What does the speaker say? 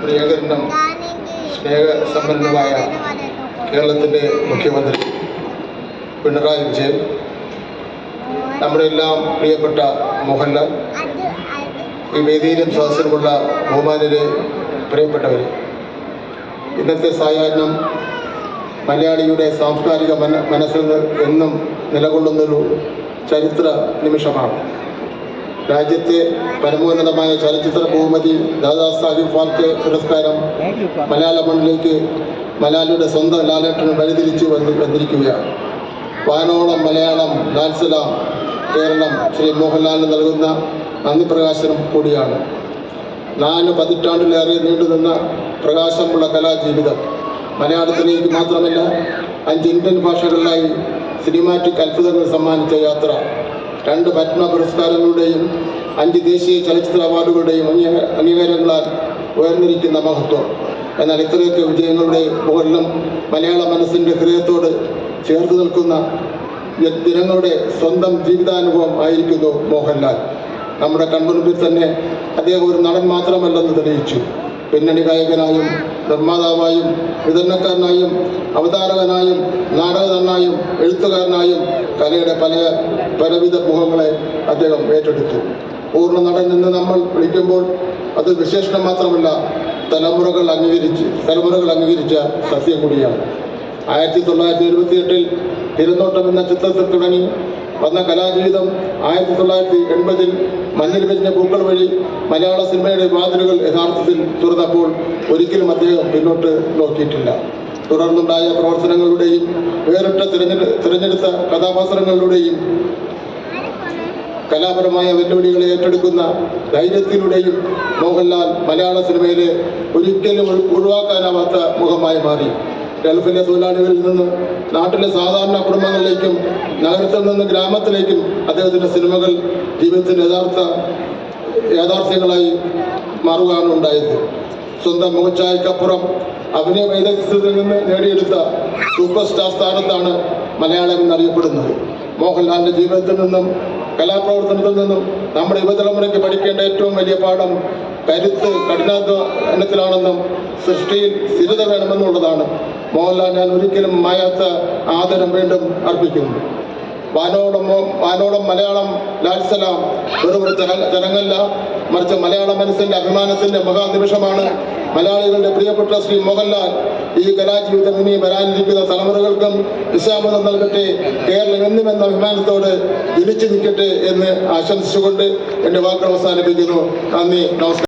പ്രിയങ്കരനും സ്നേഹസമ്പന്നനുമായ കേരളത്തിൻ്റെ മുഖ്യമന്ത്രി പിണറായി വിജയൻ, നമ്മുടെ എല്ലാം പ്രിയപ്പെട്ട മോഹൻലാൽ, ഈ വേദിയിലും സദസ്സിലുമുള്ള ബഹുമാന്യരെ, പ്രിയപ്പെട്ടവർ, ഇന്നത്തെ സായാഹ്നം മലയാളിയുടെ സാംസ്കാരിക മനസ്സിൽ എന്നും നിലകൊള്ളുന്നൊരു ചരിത്ര നിമിഷമാണ്. രാജ്യത്തെ പരമോന്നതമായ ചലച്ചിത്ര ബഹുമതി ദാദാസാഹിബ് ഫാൽക്കെ പുരസ്കാരം മലയാള മണ്ണിലേക്ക് മലയാളിയുടെ സ്വന്തം ലാലേട്ടന് വഴിതിരിച്ചു വന്നിരിക്കുകയാണ്. വാനോളം മലയാളം ലാൽസലാം കേരളം ശ്രീ മോഹൻലാലിന് നൽകുന്ന നന്ദി പ്രകാശനം കൂടിയാണ്. 4 പതിറ്റാണ്ടിലേറെ നീണ്ടുനിന്ന പ്രകാശമുള്ള കലാജീവിതം മലയാളത്തിലേക്ക് മാത്രമല്ല 5 ഇന്ത്യൻ ഭാഷകളിലായി സിനിമാറ്റിക് അത്ഭുതങ്ങൾ സമ്മാനിച്ച യാത്ര, 2 പത്മ പുരസ്കാരങ്ങളുടെയും 5 ദേശീയ ചലച്ചിത്ര അവാർഡുകളുടെയും അംഗീകാരങ്ങളാൽ ഉയർന്നിരിക്കുന്ന മഹത്വം. എന്നാൽ ഇത്രയൊക്കെ വിജയങ്ങളുടെ മുകളിലും മലയാള മനസ്സിൻ്റെ ഹൃദയത്തോട് ചേർത്ത് നിൽക്കുന്ന ജനങ്ങളുടെ സ്വന്തം ജീവിതാനുഭവം ആയിരിക്കുന്നു മോഹൻലാൽ. നമ്മുടെ കൺമുൻപിൽ തന്നെ അദ്ദേഹം ഒരു നടൻ മാത്രമല്ലെന്ന് തെളിയിച്ചു. പിന്നണി ഗായകനായും നിർമ്മാതാവായും വിതരണക്കാരനായും അവതാരകനായും നാടകനടനായും എഴുത്തുകാരനായും കലയുടെ പലവിധ മുഖങ്ങളെ അദ്ദേഹം ഏറ്റെടുത്തു. പൂർണ്ണ നടൻ എന്ന് നമ്മൾ വിളിക്കുമ്പോൾ അത് വിശേഷണം മാത്രമല്ല, തലമുറകൾ അംഗീകരിച്ച സത്യം കൂടിയാണ്. 1978 തിരുനോട്ടം എന്ന ചിത്രത്തിൽ തുടങ്ങി വന്ന കലാജീവിതം 1980 മഞ്ഞിൽ വിരിഞ്ഞ പൂക്കൾ വഴി മലയാള സിനിമയുടെ വാതിലുകൾ യഥാർത്ഥത്തിൽ തുറന്നപ്പോൾ ഒരിക്കലും അദ്ദേഹം പിന്നോട്ട് നോക്കിയിട്ടില്ല. തുടർന്നുണ്ടായ പ്രവർത്തനങ്ങളുടെയും വേറിട്ട തിരഞ്ഞെടുത്ത കഥാപാത്രങ്ങളിലൂടെയും കലാപരമായ വെല്ലുവിളികളെ ഏറ്റെടുക്കുന്ന ധൈര്യത്തിലൂടെയും മോഹൻലാൽ മലയാള സിനിമയിലെ ഒരിക്കലും ഒഴിവാക്കാനാവാത്ത മുഖമായി മാറി. ഗൾഫിലെ തൊഴിലാളികളിൽ നിന്ന് നാട്ടിലെ സാധാരണ കുടുംബങ്ങളിലേക്കും നഗരത്തിൽ നിന്ന് ഗ്രാമത്തിലേക്കും അദ്ദേഹത്തിൻ്റെ സിനിമകൾ ജീവിതത്തിൻ്റെ യാഥാർത്ഥ്യങ്ങളായി മാറുകയാണ് ഉണ്ടായത്. സ്വന്തം മുഖച്ഛായക്കപ്പുറം അഭിനയ വൈദഗ്ധ്യത്തിൽ നിന്ന് നേടിയെടുത്ത സൂപ്പർ സ്റ്റാർ സ്ഥാനത്താണ് മലയാളം എന്നറിയപ്പെടുന്നത്. മോഹൻലാലിൻ്റെ ജീവിതത്തിൽ നിന്നും കലാപ്രവർത്തനത്തിൽ നിന്നും നമ്മുടെ യുവതലമുറയ്ക്ക് പഠിക്കേണ്ട ഏറ്റവും വലിയ പാഠം കരുത്ത് കഠിനാധ്വാനത്തിലാണെന്നും സൃഷ്ടിയിൽ സ്ഥിരത വേണമെന്നുള്ളതാണ്. മോഹൻലാൽ ഞാൻ ഒരിക്കലും മായാത്ത ആദരം വീണ്ടും അർപ്പിക്കുന്നു. വാനോളം മലയാളം ലാൽസലാം വെറുമൊരു ചടങ്ങല്ല, മറിച്ച് മലയാള മനസ്സിൻ്റെ അഭിമാനത്തിൻ്റെ മഹാനിമിഷമാണ്. മലയാളികളുടെ പ്രിയപ്പെട്ട ശ്രീ മോഹൻലാൽ ഈ കലാജീവിതം ഇനി വരാനിരിക്കുന്ന തലമുറകൾക്കും വിശാമതം നൽകട്ടെ. കേരളം എന്നുമെന്ന അഭിമാനത്തോട് ജനിച്ചു നിൽക്കട്ടെ എന്ന് ആശംസിച്ചുകൊണ്ട് എൻ്റെ വാക്കുകൾ അവസാനിപ്പിക്കുന്നു. നന്ദി, നമസ്കാരം.